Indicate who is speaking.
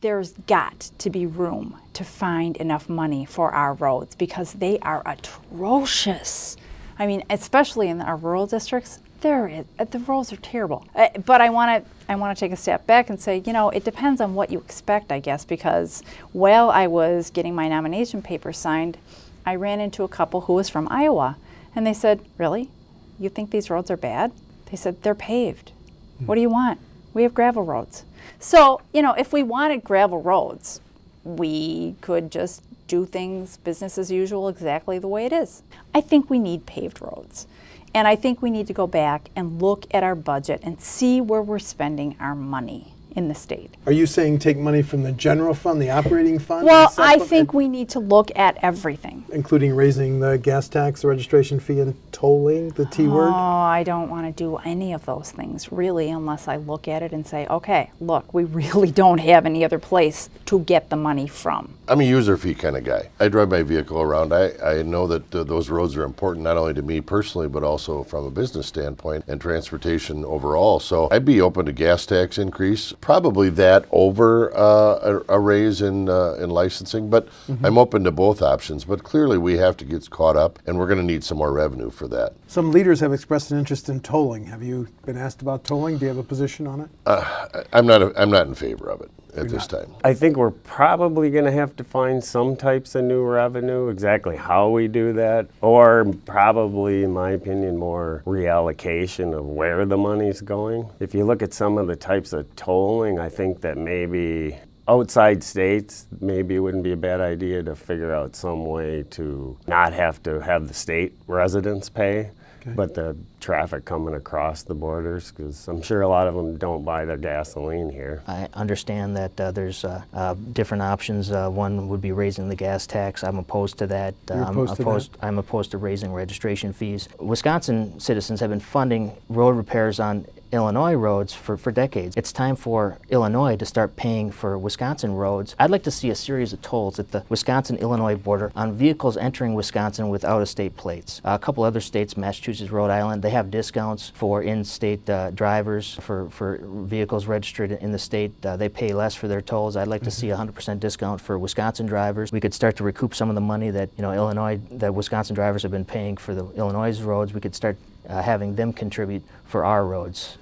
Speaker 1: there's got to be room to find enough money for our roads because they are atrocious. I mean, especially in our rural districts, the roads are terrible. But I want to take a step back and say, it depends on what you expect, I guess, because while I was getting my nomination papers signed, I ran into a couple who was from Iowa, and they said, "Really? You think these roads are bad?" They said, "They're paved. What do you want? We have gravel roads." So, if we wanted gravel roads, we could just do things business as usual exactly the way it is. I think we need paved roads. And I think we need to go back and look at our budget and see where we're spending our money in the state.
Speaker 2: Are you saying take money from the general fund, the operating fund?
Speaker 1: Well, I think we need to look at everything.
Speaker 2: Including raising the gas tax, the registration fee, and tolling, the T word?
Speaker 1: Oh, I don't want to do any of those things, really, unless I look at it and say, okay, look, we really don't have any other place to get the money from.
Speaker 3: I'm a user fee kind of guy. I drive my vehicle around. I know that those roads are important not only to me personally, but also from a business standpoint and transportation overall. So I'd be open to gas tax increase, probably that over a raise in licensing, but I'm open to both options. But clearly we have to get caught up, and we're going to need some more revenue for that.
Speaker 2: Some leaders have expressed an interest in tolling. Have you been asked about tolling? Do you have a position on it?
Speaker 3: I'm not in favor of it at this time.
Speaker 4: I think we're probably going to have to find some types of new revenue, exactly how we do that, or probably, in my opinion, more reallocation of where the money's going. If you look at some of the types of tolling, I think that maybe outside states, maybe it wouldn't be a bad idea to figure out some way to not have to have the state residents pay. Okay. But the traffic coming across the borders, because I'm sure a lot of them don't buy their gasoline here.
Speaker 5: I understand that there's different options. One would be raising the gas tax. I'm opposed to that. I'm opposed to raising registration fees. Wisconsin citizens have been funding road repairs on Illinois roads for decades. It's time for Illinois to start paying for Wisconsin roads. I'd like to see a series of tolls at the Wisconsin-Illinois border on vehicles entering Wisconsin with out-of-state plates. A couple other states, Massachusetts, Rhode Island, they have discounts for in-state drivers for vehicles registered in the state. They pay less for their tolls. I'd like to see a 100% discount for Wisconsin drivers. We could start to recoup some of the money that that Wisconsin drivers have been paying for the Illinois roads. We could start having them contribute for our roads.